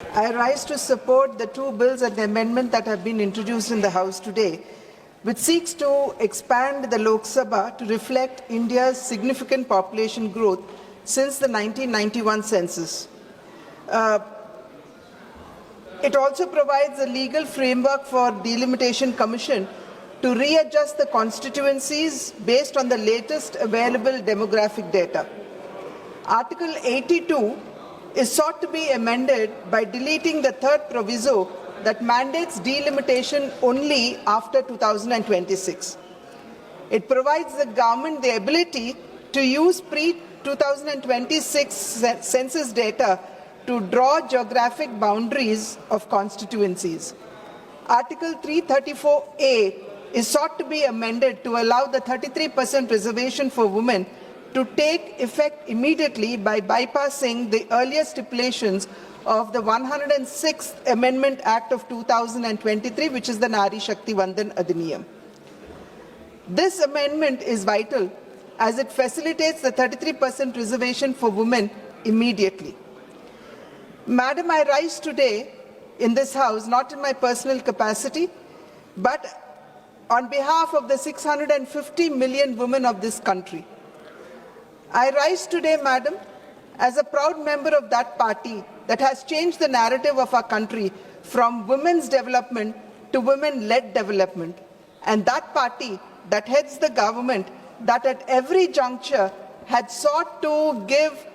I rise to support the two bills and the amendment that have been introduced in the House today, which seeks to expand the Lok Sabha to reflect India's significant population growth since the 1991 census. It also provides a legal framework for Delimitation Commission to readjust the constituencies based on the latest available demographic data. Article 82 is sought to be amended by deleting the third proviso that mandates delimitation only after 2026. It provides the government the ability to use pre-2026 census data to draw geographic boundaries of constituencies. Article 334A is sought to be amended to allow the 33% reservation for women to take effect immediately by bypassing the earlier stipulations of the 106th Amendment Act of 2023, which is the Nari Shakti Vandan Adhiniyam. This amendment is vital as it facilitates the 33% reservation for women immediately. Madam, I rise today in this House, not in my personal capacity, but on behalf of the 650 million women of this country. I rise today, Madam, as a proud member of that party that has changed the narrative of our country from women's development to women-led development. And that party that heads the government that at every juncture had sought to give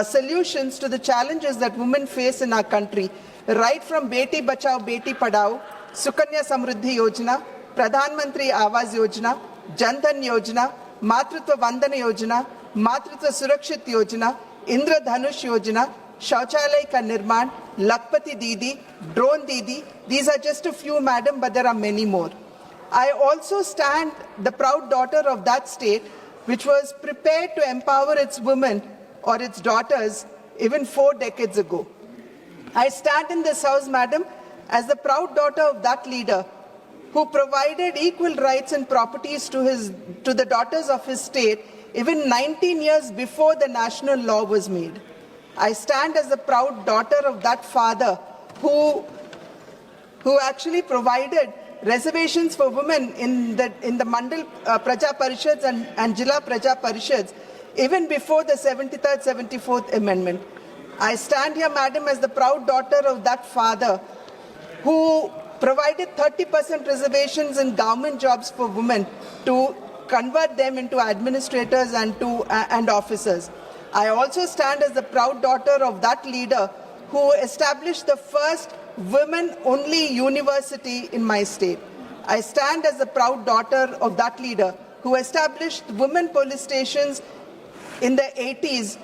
solutions to the challenges that women face in our country, right from Beti Bachao, Beti Padhao, Sukanya Samruddhi Yojana, Pradhan Mantri Awas Yojana, Jan Dhan Yojana, Matritva Vandana Yojana, Matritva Surakshit Yojana, Indra Dhanush Yojana, Shauchalay Ka Nirman, Lakpati Didi, Drone Didi. These are just a few, Madam, but there are many more. I also stand the proud daughter of that state which was prepared to empower its women or its daughters even 4 decades ago. I stand in this House, Madam, as the proud daughter of that leader who provided equal rights and properties to the daughters of his state even 19 years before the national law was made. I stand as the proud daughter of that father who actually provided reservations for women in the Mandal Praja Parishads and Jilla Praja Parishads even before the 73rd, 74th Amendment. I stand here, Madam, as the proud daughter of that father who provided 30% reservations in government jobs for women to convert them into administrators and officers. I also stand as the proud daughter of that leader who established the first women-only university in my state. I stand as the proud daughter of that leader who established women police stations in the 80s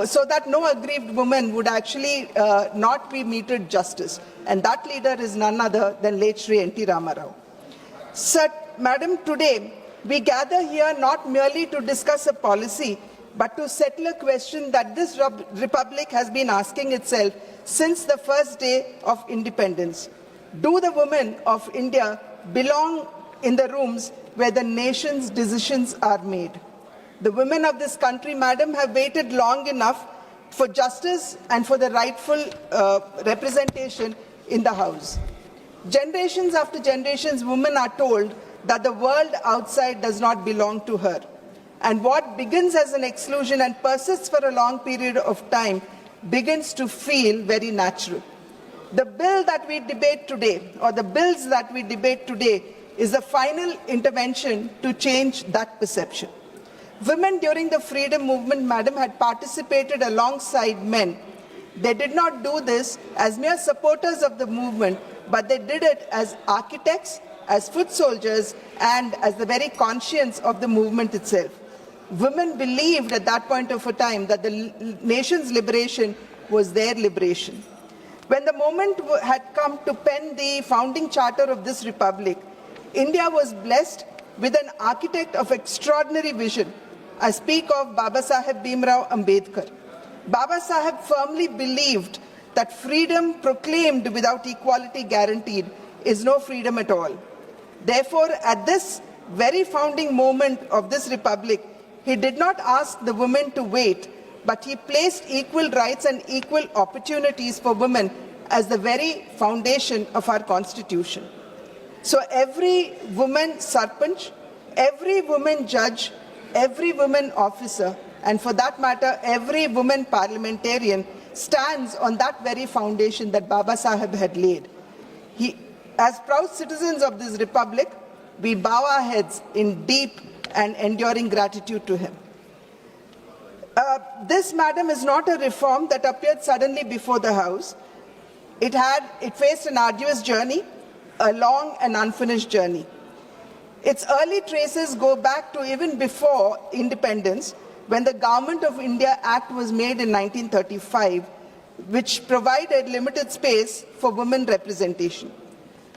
so that no aggrieved woman would actually not be meted justice. And that leader is none other than late Shri N.T. Ramarao. Sir, Madam, today we gather here not merely to discuss a policy, but to settle a question that this republic has been asking itself since the first day of independence. Do the women of India belong in the rooms where the nation's decisions are made? The women of this country, Madam, have waited long enough for justice and for the rightful representation in the House. Generations after generations, women are told that the world outside does not belong to her. And what begins as an exclusion and persists for a long period of time begins to feel very natural. The bill that we debate today, or the bills that we debate today, is the final intervention to change that perception. Women during the freedom movement, Madam, had participated alongside men. They did not do this as mere supporters of the movement, but they did it as architects, as foot soldiers, and as the very conscience of the movement itself. Women believed at that point of a time that the nation's liberation was their liberation. When the moment had come to pen the founding charter of this republic, India was blessed with an architect of extraordinary vision. I speak of Baba Saheb Bhimrao Ambedkar. Baba Saheb firmly believed that freedom proclaimed without equality guaranteed is no freedom at all. Therefore, at this very founding moment of this republic, he did not ask the women to wait, but he placed equal rights and equal opportunities for women as the very foundation of our constitution. So every woman sarpanch, every woman judge, every woman officer, and for that matter, every woman parliamentarian stands on that very foundation that Baba Saheb had laid. As proud citizens of this republic, we bow our heads in deep and enduring gratitude to him. This, madam, is not a reform that appeared suddenly before the House. It faced an arduous journey, a long and unfinished journey. Its early traces go back to even before independence, when the Government of India Act was made in 1935, which provided limited space for women representation.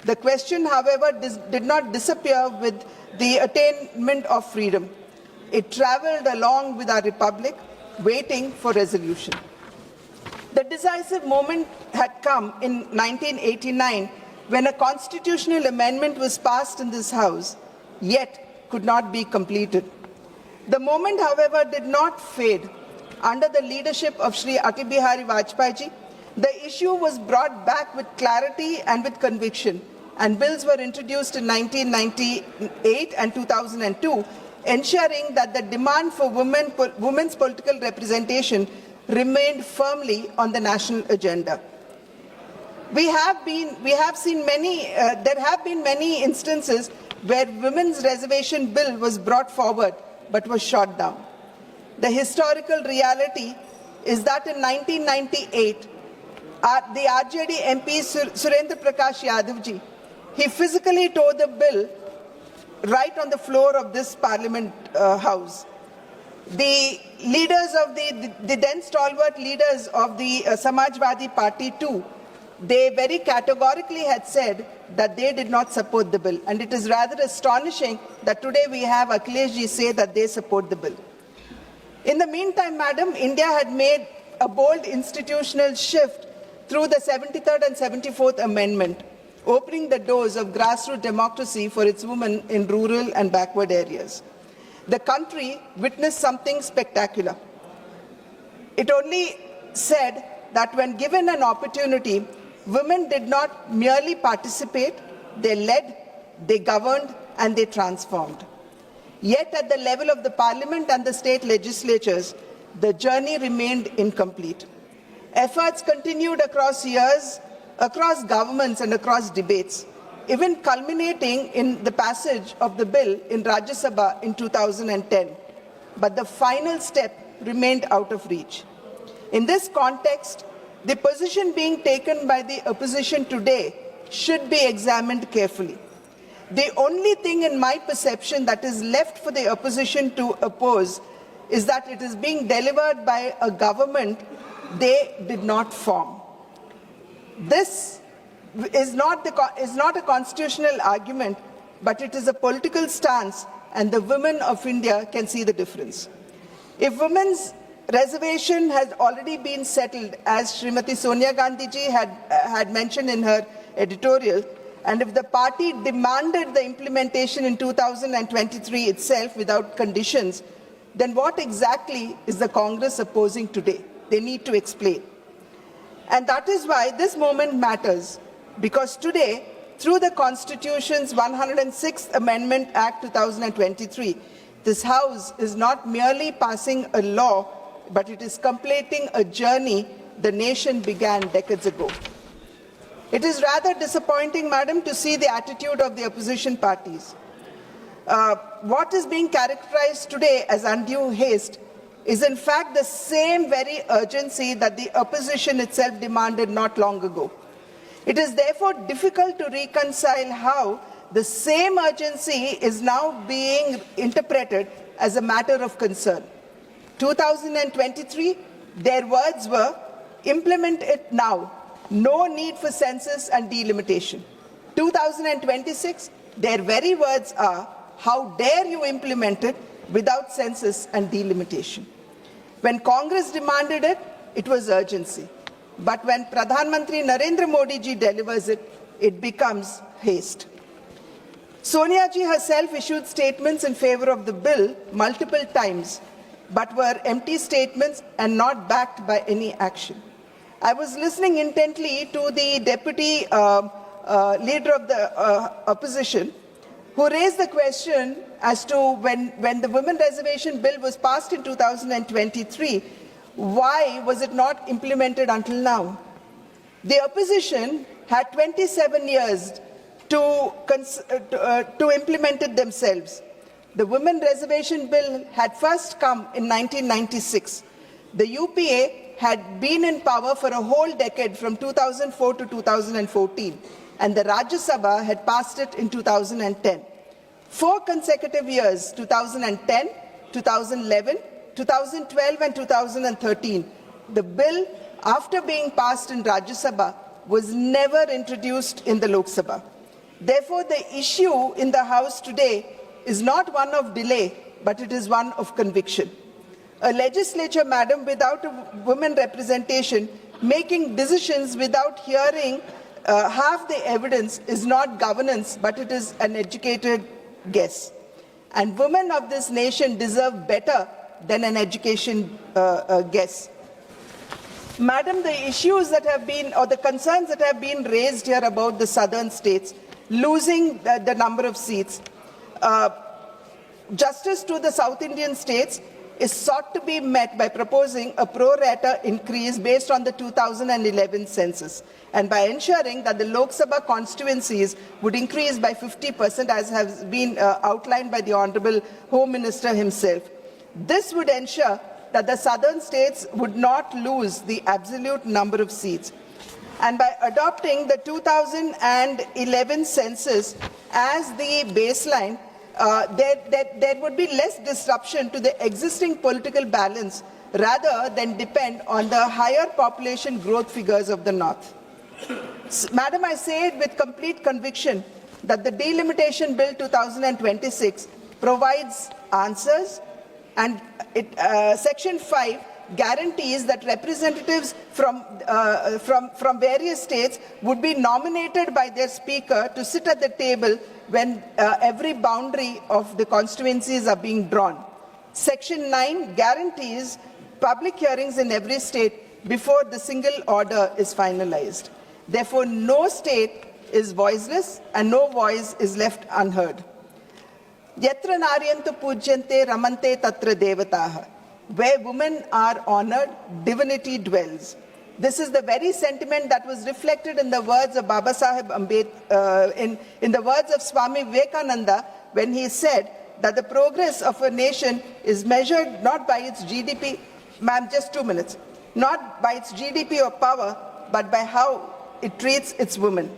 The question, however, did not disappear with the attainment of freedom. It traveled along with our republic, waiting for resolution. The decisive moment had come in 1989 when a constitutional amendment was passed in this House, yet could not be completed. The moment, however, did not fade. Under the leadership of Shri Atal Bihari Vajpayee, the issue was brought back with clarity and with conviction, and bills were introduced in 1998 and 2002, ensuring that the demand for women's political representation remained firmly on the national agenda. There have been many instances where women's reservation bill was brought forward but was shot down. The historical reality is that in 1998, the RJD MP Surendra Prakash Yadavji, he physically tore the bill right on the floor of this Parliament House. The leaders of the then stalwart leaders of the Samajwadi Party too, they very categorically had said that they did not support the bill. And it is rather astonishing that today we have Akhileshji say that they support the bill. In the meantime, madam, India had made a bold institutional shift through the 73rd and 74th Amendment, opening the doors of grassroots democracy for its women in rural and backward areas. The country witnessed something spectacular. It only said that when given an opportunity, women did not merely participate, they led, they governed, and they transformed. Yet at the level of the Parliament and the state legislatures, the journey remained incomplete. Efforts continued across years, across governments and across debates, even culminating in the passage of the bill in Rajya Sabha in 2010. But the final step remained out of reach. In this context, the position being taken by the opposition today should be examined carefully. The only thing in my perception that is left for the opposition to oppose is that it is being delivered by a government they did not form. This is not a constitutional argument, but it is a political stance, and the women of India can see the difference. If women's reservation has already been settled, as Srimati Sonia Gandhi ji had mentioned in her editorial, and if the party demanded the implementation in 2023 itself without conditions, then what exactly is the Congress opposing today? They need to explain. And that is why this moment matters, because today, through the Constitution's 106th Amendment Act 2023, this House is not merely passing a law, but it is completing a journey the nation began decades ago. It is rather disappointing, madam, to see the attitude of the opposition parties. What is being characterized today as undue haste is in fact the same very urgency that the opposition itself demanded not long ago. It is therefore difficult to reconcile how the same urgency is now being interpreted as a matter of concern. 2023, their words were, implement it now, no need for census and delimitation. 2026, their very words are, how dare you implement it without census and delimitation. When Congress demanded it, it was urgency. But when Pradhan Mantri Narendra Modi ji delivers it, it becomes haste. Sonia ji herself issued statements in favor of the bill multiple times, but were empty statements and not backed by any action. I was listening intently to the deputy leader of the opposition, who raised the question as to when the Women Reservation Bill was passed in 2023, why was it not implemented until now? The opposition had 27 years to implement it themselves. The Women Reservation Bill had first come in 1996. The UPA had been in power for a whole decade from 2004 to 2014, and the Rajya Sabha had passed it in 2010. 4 consecutive years, 2010, 2011, 2012 and 2013, the bill, after being passed in Rajya Sabha, was never introduced in the Lok Sabha. Therefore, the issue in the House today is not one of delay, but it is one of conviction. A legislature, madam, without a women representation, making decisions without hearing half the evidence is not governance, but it is an educated guess. And women of this nation deserve better than an education guess. Madam, the issues that have been, or the concerns that have been raised here about the southern states losing the number of seats, justice to the South Indian states is sought to be met by proposing a pro rata increase based on the 2011 census, and by ensuring that the Lok Sabha constituencies would increase by 50%, as has been outlined by the Honorable Home Minister himself. This would ensure that the southern states would not lose the absolute number of seats. And by adopting the 2011 census as the baseline, there would be less disruption to the existing political balance rather than depend on the higher population growth figures of the North. Madam, I say it with complete conviction that the Delimitation Bill 2026 provides answers, and Section 5 guarantees that representatives from various states would be nominated by their speaker to sit at the table when every boundary of the constituencies are being drawn. Section 9 guarantees public hearings in every state before the single order is finalized. Therefore, no state is voiceless and no voice is left unheard. Yatra naryantu pujyante ramante tatra devataha. Where women are honored, divinity dwells. This is the very sentiment that was reflected in the words of Baba Sahib Ambedkar, in the words of Swami Vivekananda, when he said that the progress of a nation is measured not by its GDP, ma'am, just 2 minutes, not by its GDP or power, but by how it treats its women.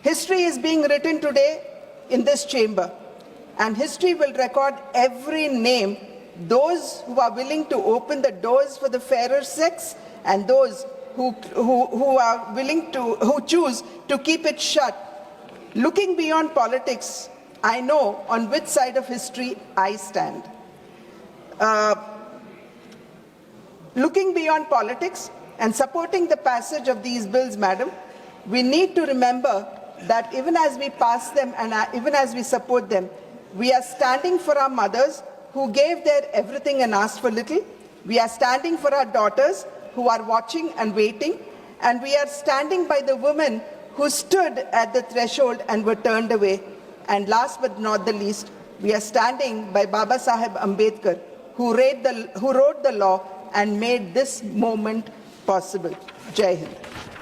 History is being written today in this chamber, and history will record every name, those who are willing to open the doors for the fairer sex and those who choose to keep it shut. Looking beyond politics, I know on which side of history I stand. Looking beyond politics and supporting the passage of these bills, madam, we need to remember that even as we pass them and even as we support them, we are standing for our mothers who gave their everything and asked for little. We are standing for our daughters who are watching and waiting. And we are standing by the women who stood at the threshold and were turned away. And last but not the least, we are standing by Baba Sahib Ambedkar, who wrote the law and made this moment possible. Jai Hind.